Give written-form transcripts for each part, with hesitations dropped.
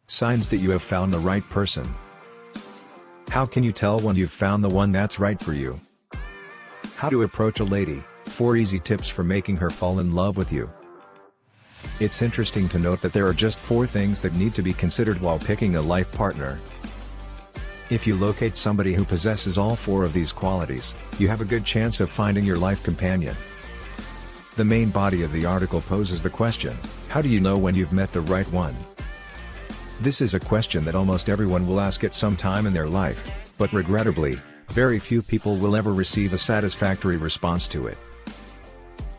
Signs that you have found the right person. How can you tell when you've found the one that's right for you? How to approach a lady, 4 easy tips for making her fall in love with you. It's interesting to note that there are just 4 things that need to be considered while picking a life partner. If you locate somebody who possesses all 4 of these qualities, you have a good chance of finding your life companion. The main body of the article poses the question, how do you know when you've met the right one? This is a question that almost everyone will ask at some time in their life, but regrettably, very few people will ever receive a satisfactory response to it.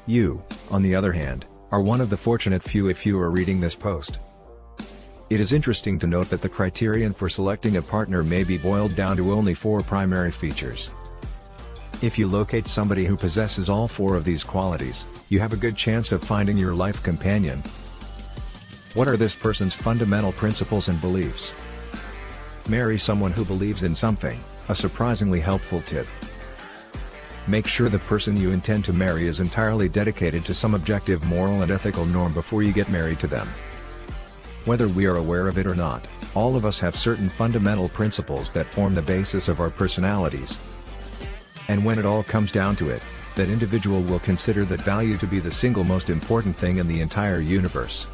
You, on the other hand, are one of the fortunate few if you are reading this post. It is interesting to note that the criterion for selecting a partner may be boiled down to only 4 primary features. If you locate somebody who possesses all 4 of these qualities, you have a good chance of finding your life companion. What are this person's fundamental principles and beliefs? Marry someone who believes in something, a surprisingly helpful tip. Make sure the person you intend to marry is entirely dedicated to some objective moral and ethical norm before you get married to them. Whether we are aware of it or not, all of us have certain fundamental principles that form the basis of our personalities. And when it all comes down to it, that individual will consider that value to be the single most important thing in the entire universe.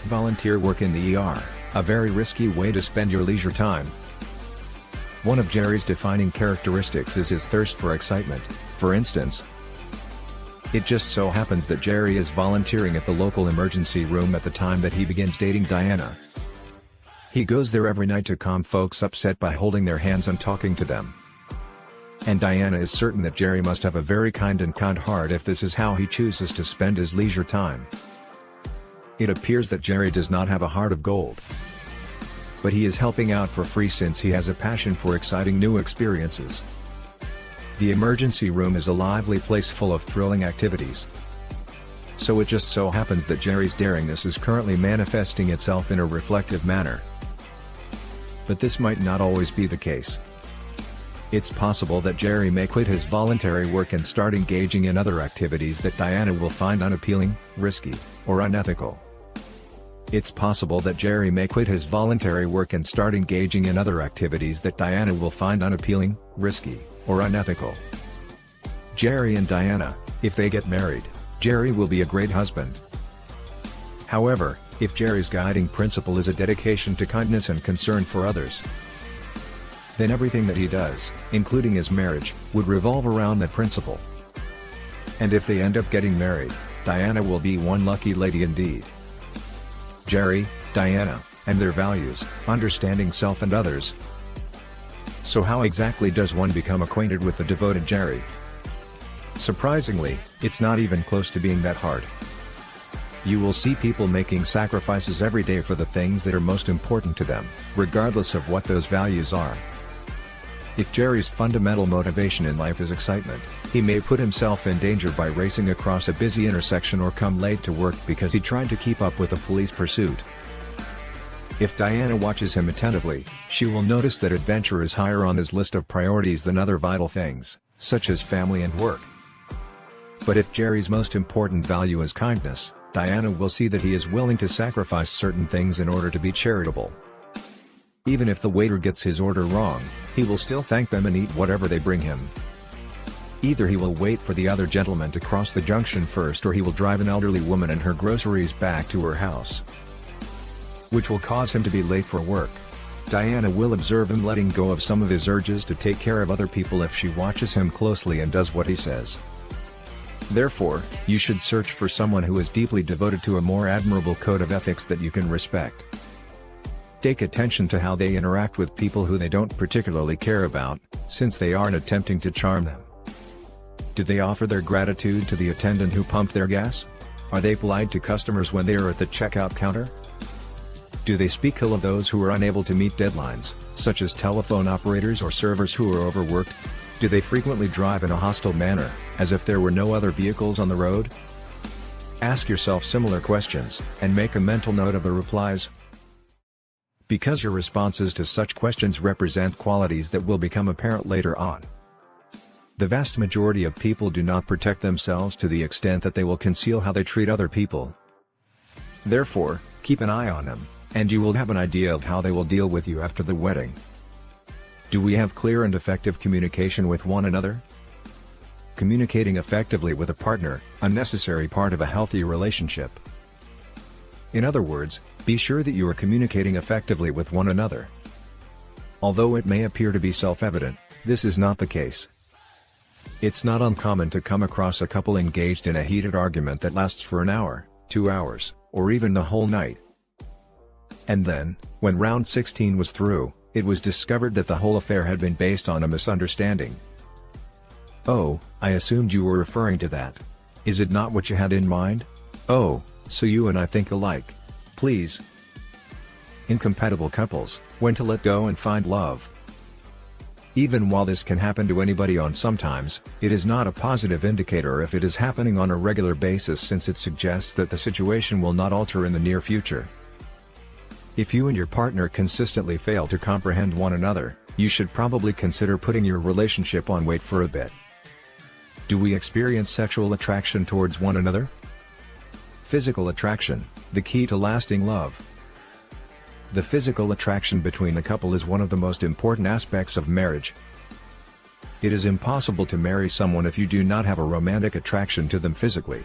Volunteer work in the ER, a very risky way to spend your leisure time. One of Jerry's defining characteristics is his thirst for excitement, for instance. It just so happens that Jerry is volunteering at the local emergency room at the time that he begins dating Diana. He goes there every night to calm folks upset by holding their hands and talking to them. And Diana is certain that Jerry must have a very kind heart if this is how he chooses to spend his leisure time. It appears that Jerry does not have a heart of gold. But he is helping out for free since he has a passion for exciting new experiences. The emergency room is a lively place full of thrilling activities. So it just so happens that Jerry's daringness is currently manifesting itself in a reflective manner. But this might not always be the case. It's possible that Jerry may quit his voluntary work and start engaging in other activities that Diana will find unappealing, risky, or unethical. It's possible that Jerry may quit his voluntary work and start engaging in other activities that Diana will find unappealing, risky, or unethical. Jerry and Diana, if they get married, Jerry will be a great husband. However, if Jerry's guiding principle is a dedication to kindness and concern for others, then everything that he does, including his marriage, would revolve around that principle. And if they end up getting married, Diana will be one lucky lady indeed. Jerry, Diana, and their values, understanding self and others. So how exactly does one become acquainted with the devoted Jerry? Surprisingly, it's not even close to being that hard. You will see people making sacrifices every day for the things that are most important to them, regardless of what those values are. If Jerry's fundamental motivation in life is excitement, he may put himself in danger by racing across a busy intersection or come late to work because he tried to keep up with a police pursuit. If Diana watches him attentively, she will notice that adventure is higher on his list of priorities than other vital things, such as family and work. But if Jerry's most important value is kindness, Diana will see that he is willing to sacrifice certain things in order to be charitable. Even if the waiter gets his order wrong, he will still thank them and eat whatever they bring him. Either he will wait for the other gentleman to cross the junction first, or he will drive an elderly woman and her groceries back to her house, which will cause him to be late for work. Diana will observe him letting go of some of his urges to take care of other people if she watches him closely and does what he says. Therefore, you should search for someone who is deeply devoted to a more admirable code of ethics that you can respect. Take attention to how they interact with people who they don't particularly care about, since they aren't attempting to charm them. Do they offer their gratitude to the attendant who pumped their gas? Are they polite to customers when they are at the checkout counter? Do they speak ill of those who are unable to meet deadlines, such as telephone operators or servers who are overworked? Do they frequently drive in a hostile manner, as if there were no other vehicles on the road? Ask yourself similar questions, and make a mental note of the replies. Because your responses to such questions represent qualities that will become apparent later on. The vast majority of people do not protect themselves to the extent that they will conceal how they treat other people. Therefore, keep an eye on them, and you will have an idea of how they will deal with you after the wedding. Do we have clear and effective communication with one another? Communicating effectively with a partner, a necessary part of a healthy relationship. In other words, be sure that you are communicating effectively with one another. Although it may appear to be self-evident, this is not the case. It's not uncommon to come across a couple engaged in a heated argument that lasts for an hour, 2 hours, or even the whole night. And then, when round 16 was through, it was discovered that the whole affair had been based on a misunderstanding. Oh, I assumed you were referring to that. Is it not what you had in mind? Oh, so you and I think alike. Please. Incompatible couples, when to let go and find love. Even while this can happen to anybody on sometimes, it is not a positive indicator if it is happening on a regular basis, since it suggests that the situation will not alter in the near future. If you and your partner consistently fail to comprehend one another, you should probably consider putting your relationship on wait for a bit. Do we experience sexual attraction towards one another? Physical attraction, the key to lasting love. The physical attraction between a couple is one of the most important aspects of marriage. It is impossible to marry someone if you do not have a romantic attraction to them physically.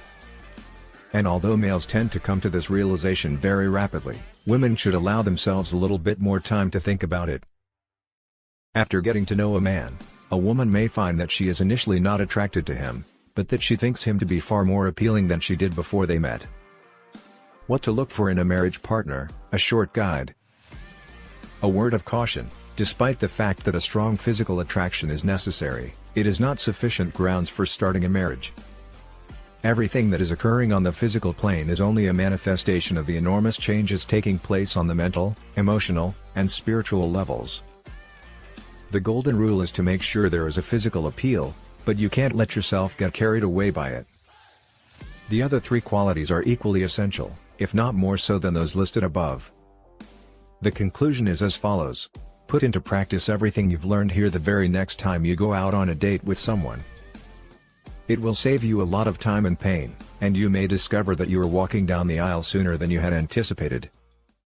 And although males tend to come to this realization very rapidly, women should allow themselves a little bit more time to think about it. After getting to know a man, a woman may find that she is initially not attracted to him, but that she thinks him to be far more appealing than she did before they met. What to look for in a marriage partner, a short guide. A word of caution: despite the fact that a strong physical attraction is necessary, it is not sufficient grounds for starting a marriage. Everything that is occurring on the physical plane is only a manifestation of the enormous changes taking place on the mental, emotional, and spiritual levels. The golden rule is to make sure there is a physical appeal, but you can't let yourself get carried away by it. The other three qualities are equally essential, if not more so than those listed above. The conclusion is as follows: put into practice everything you've learned here the very next time you go out on a date with someone. It will save you a lot of time and pain, and you may discover that you are walking down the aisle sooner than you had anticipated.